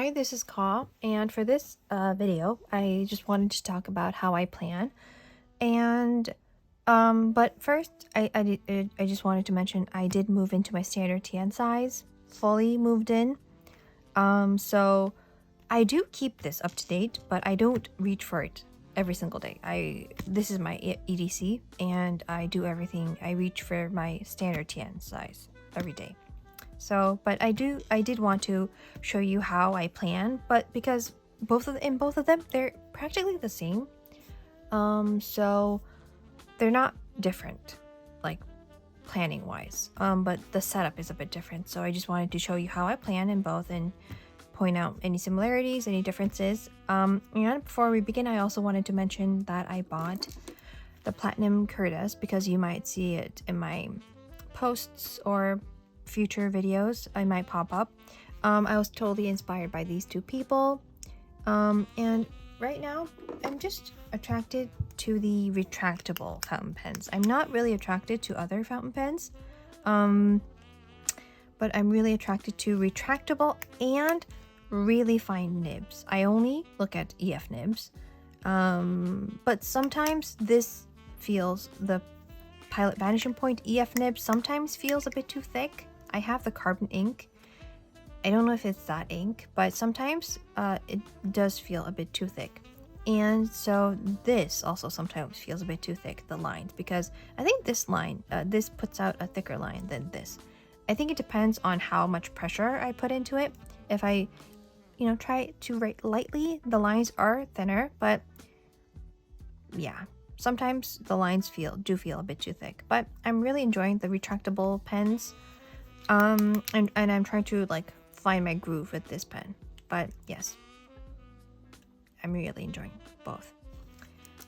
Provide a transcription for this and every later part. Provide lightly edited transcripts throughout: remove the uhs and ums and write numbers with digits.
Hi, this is Ka, and for this video, I just wanted to talk about how I plan. And but first, I just wanted to mention I did move into my standard TN size, fully moved in. So I do keep this up to date, but I don't reach for it every single day. This is my EDC, and I do everything. I reach for my standard TN size every day. So, but I did want to show you how I plan, but because both of them, they're practically the same. So they're not different, like planning wise. But the setup is a bit different. So I just wanted to show you how I plan in both and point out any similarities, any differences. And before we begin, I also wanted to mention that I bought the Platinum Curidas because you might see it in my posts or future videos I might pop up. I was totally inspired by these two people, and right now I'm just attracted to the retractable fountain pens. I'm not really attracted to other fountain pens, but I'm really attracted to retractable and really fine nibs. I only look at EF nibs, but sometimes this feels, the Pilot Vanishing Point EF nib sometimes feels a bit too thick. I have the carbon ink. I don't know if it's that ink, but sometimes it does feel a bit too thick. And so this also sometimes feels a bit too thick, the lines, because I think this line, this puts out a thicker line than this. I think it depends on how much pressure I put into it. If I, try to write lightly, the lines are thinner, but yeah, sometimes the lines do feel a bit too thick. But I'm really enjoying the retractable pens. And I'm trying to like find my groove with this pen, but yes, I'm really enjoying both.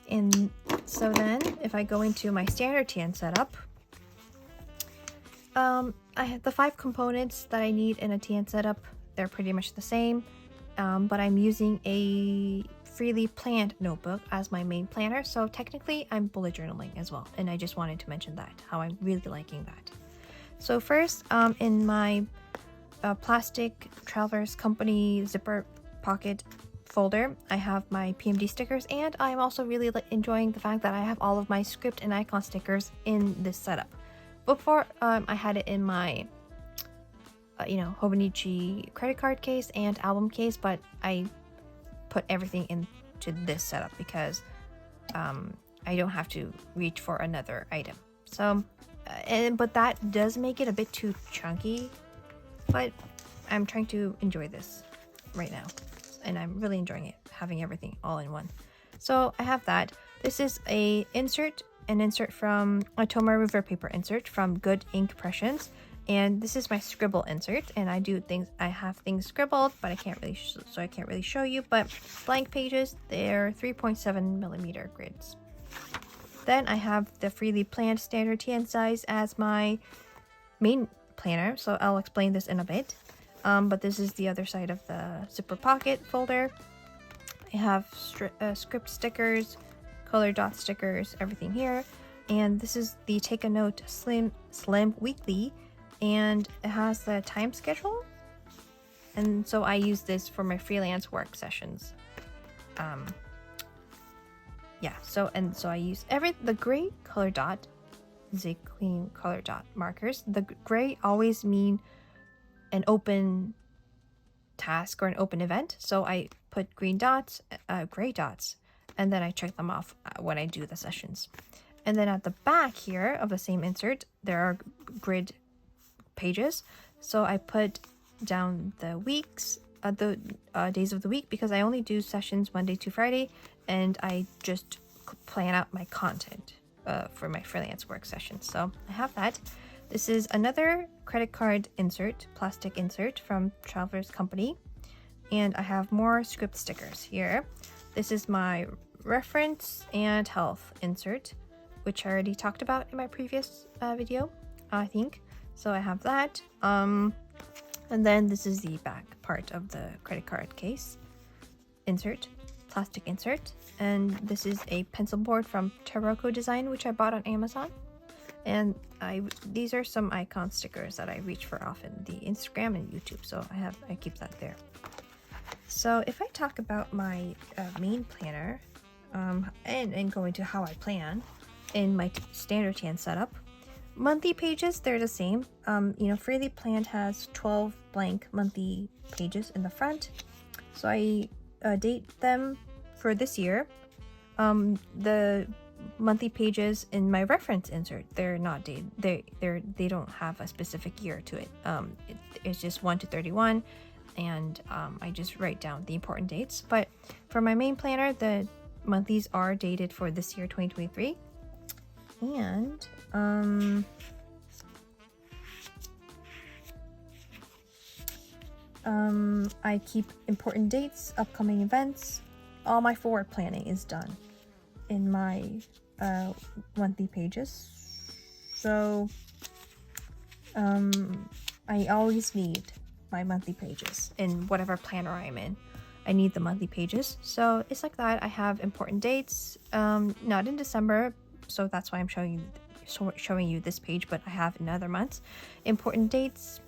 And so then if I go into my standard TN setup, I have the 5 components that I need in a TN setup. They're pretty much the same, but I'm using a freely planned notebook as my main planner, so technically I'm bullet journaling as well, and I just wanted to mention that, how I'm really liking that. So first, in my plastic Travelers Company zipper pocket folder, I have my PMD stickers, and I'm also really enjoying the fact that I have all of my script and icon stickers in this setup. Before, I had it in my, Hobonichi credit card case and album case, but I put everything into this setup because I don't have to reach for another item. So. But that does make it a bit too chunky, but I'm trying to enjoy this right now, and I'm really enjoying it, having everything all in one. So I have that. This is an insert from a Toma River paper insert from Good Ink Impressions, and this is my scribble insert, and I have things scribbled, but I can't really show you, but blank pages, they're 3.7 millimeter grids. Then I have the freely planned standard TN size as my main planner, so I'll explain this in a bit. But this is the other side of the zipper pocket folder. I have script stickers, color dot stickers, everything here. And this is the Take a Note Slim Weekly, and it has the time schedule. And so I use this for my freelance work sessions. Yeah, so I use the gray color dot, the clean color dot markers. The gray always mean an open task or an open event. So I put green dots, gray dots, and then I check them off when I do the sessions. And then at the back here of the same insert, there are grid pages. So I put down the weeks, the days of the week, because I only do sessions Monday to Friday, and I just plan out my content for my freelance work sessions. So I have that. This is another credit card insert, plastic insert from Travelers Company, and I have more script stickers here. This is my reference and health insert, which I already talked about in my previous video, I think. So I have that. And then this is the back part of the credit card case insert, plastic insert, and this is a pencil board from Taroko Design, which I bought on Amazon. And these are some icon stickers that I reach for often, the Instagram and YouTube, so I keep that there. So if I talk about my main planner and go into how I plan in my standard tan setup, monthly pages, they're the same. You know, Freely Planned has 12 blank monthly pages in the front. So I date them for this year. The monthly pages in my reference insert, they're not dated. They don't have a specific year to it. It's just 1 to 31, and I just write down the important dates. But for my main planner, the monthlies are dated for this year, 2023. And I keep important dates, upcoming events. All my forward planning is done in my monthly pages. So I always need my monthly pages in whatever planner I'm in. I need the monthly pages. So it's like that. I have important dates, not in December, so that's why I'm showing you this page, but I have in other months. Important dates,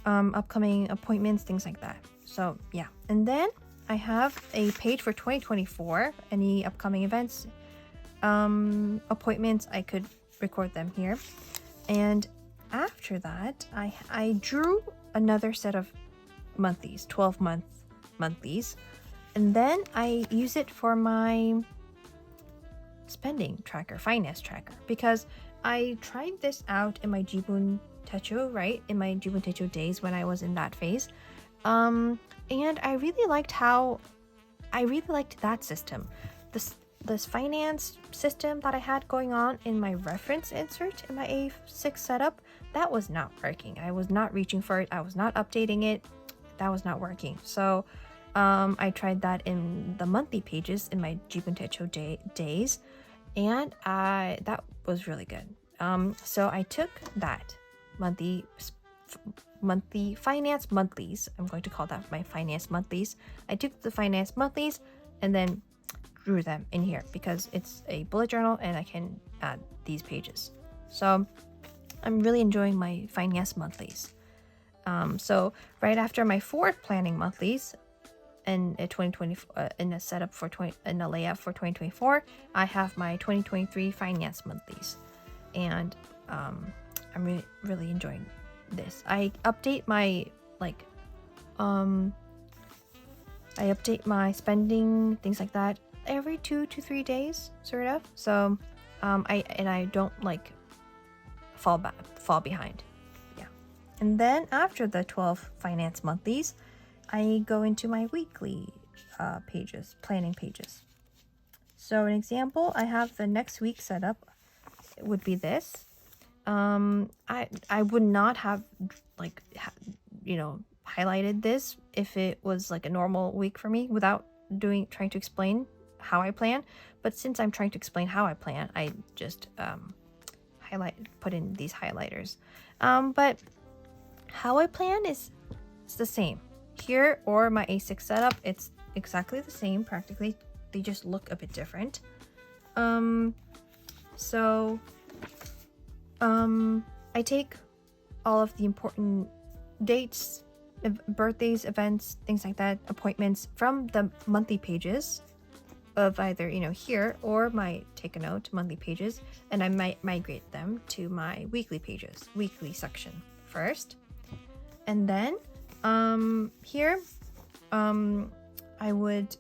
upcoming appointments, things like that. So yeah. And then I have a page for 2024, any upcoming events, appointments, I could record them here. And after that, I drew another set of monthlies, 12-month monthlies, and then I use it for my spending tracker, finance tracker, because I tried this out in my Jibun Techo, right? In my Jibun Techo days when I was in that phase. And I really liked that system. This finance system that I had going on in my reference insert in my A6 setup, that was not working. I was not reaching for it. I was not updating it. That was not working. So I tried that in the monthly pages in my Jibun Techo days, and that was really good. So I took that monthly finance monthlies. I'm going to call that my finance monthlies. I took the finance monthlies and then drew them in here because it's a bullet journal and I can add these pages. So I'm really enjoying my finance monthlies. So right after my forward planning monthlies and a 2020 in a setup for in a layout for 2024, I have my 2023 finance monthlies, and I'm really enjoying this. I update my I update my spending, things like that, every 2 to 3 days, sort of. So I don't fall behind. Yeah. And then after the 12 finance monthlies, I go into my weekly pages, planning pages. So an example, I have the next week set up. It would be this. I would not have highlighted this if it was like a normal week for me without trying to explain how I plan. But since I'm trying to explain how I plan, I just put in these highlighters. But how I plan it's the same here or my A6 setup. It's exactly the same practically. They just look a bit different. I take all of the important dates, birthdays, events, things like that, appointments from the monthly pages of either, here or my take a note monthly pages, and I might migrate them to my weekly pages, weekly section first. And then here I would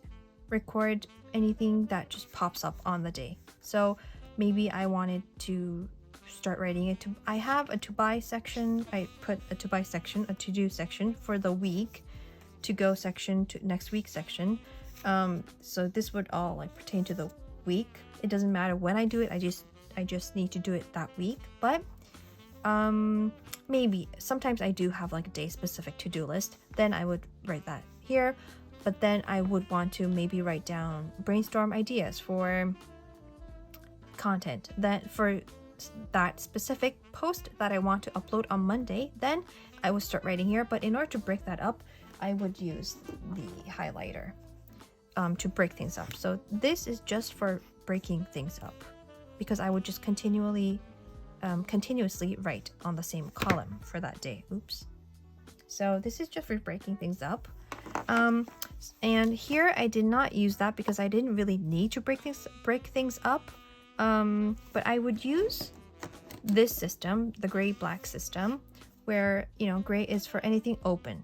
record anything that just pops up on the day. So maybe I wanted to start writing it. I have a to buy section. I put a to buy section, a to do section for the week, to go section, to next week section. So this would all pertain to the week. It doesn't matter when I do it. I just need to do it that week. But maybe sometimes I do have a day specific to-do list. Then I would write that here. But then I would want to maybe write down, brainstorm ideas for content that for that specific post that I want to upload on Monday. Then I would start writing here. But in order to break that up, I would use the highlighter to break things up. So this is just for breaking things up, because I would just continuously write on the same column for that day. Oops. So this is just for breaking things up. And here I did not use that because I didn't really need to break things up. But I would use this system, the gray-black system, where, you know, gray is for anything open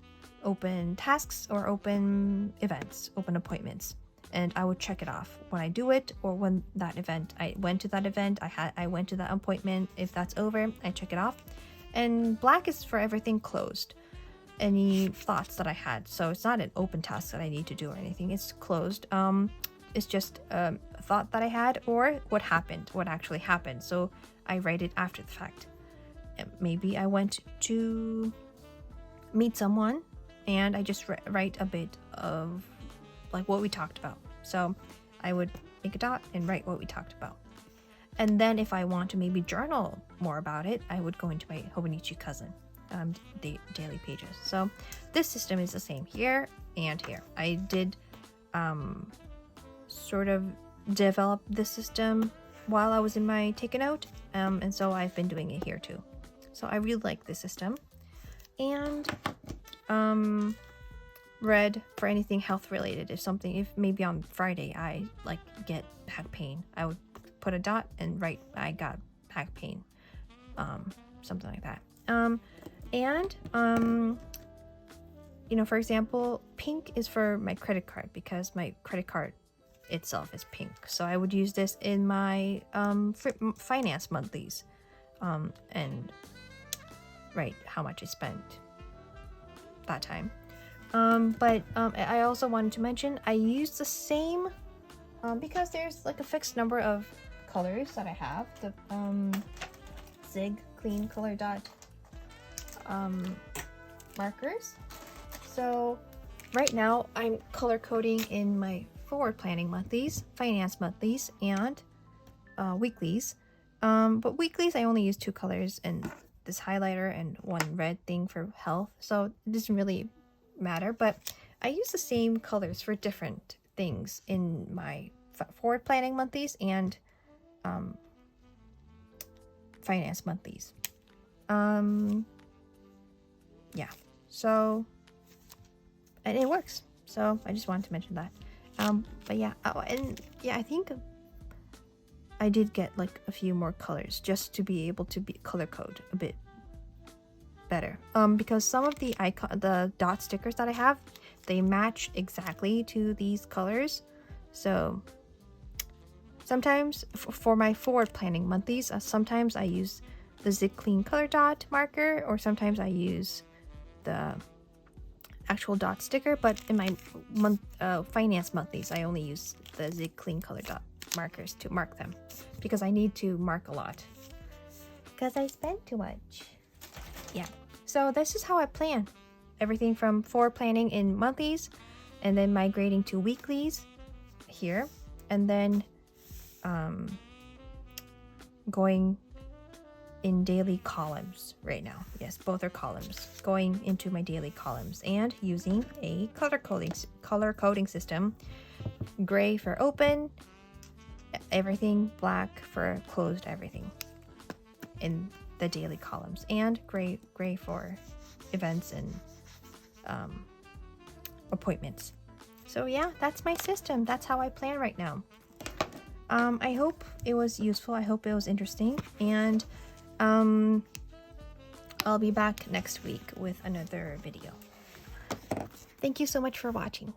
tasks or open events, open appointments. And I would check it off when I do it, or when that event, I went to that event, I went to that appointment. If that's over, I check it off. And black is for everything closed, any thoughts that I had. So it's not an open task that I need to do or anything, it's closed. It's just a thought that I had, or what actually happened. So I write it after the fact. Maybe I went to meet someone and I just write a bit of like what we talked about. So I would make a dot and write what we talked about. And then if I want to maybe journal more about it, I would go into my Hobonichi Cousin daily pages. So this system is the same here and here. I did sort of develop this system while I was in my take a note, and so I've been doing it here too. So I really like this system. And red for anything health related. If maybe on Friday I like get back pain, I would put a dot and write I got back pain, something like that. You know, for example, pink is for my credit card because my credit card itself is pink. So I would use this in my finance monthlies, and write how much I spent that time. But I also wanted to mention I use the same because there's like a fixed number of colors that I have. The Zig Clean Color Dot markers. So right now I'm color coding in my forward planning monthlies, finance monthlies, and weeklies. But weeklies I only use 2 colors and this highlighter and 1 red thing for health. So it doesn't really matter, but I use the same colors for different things in my forward planning monthlies and finance monthlies. Yeah, so and it works, so I just wanted to mention that. But yeah, and yeah, I think I did get like a few more colors just to be able to color code a bit better, because some of the dot stickers that I have, they match exactly to these colors. So sometimes for my forward planning monthlies, sometimes I use the Zig Clean Color Dot marker, or sometimes I use the actual dot sticker. But in my finance monthlies, I only use the Zig Clean Color Dot markers to mark them, because I need to mark a lot because I spent too much. Yeah, so this is how I plan everything from forward planning in monthlies, and then migrating to weeklies here, and then going in daily columns right now. Yes, both are columns, going into my daily columns and using a color coding system. Gray for open everything, black for closed everything in the daily columns, and gray for events and appointments. So yeah, that's my system. That's how I plan right now. I hope it was useful. I hope it was interesting, and I'll be back next week with another video. Thank you so much for watching.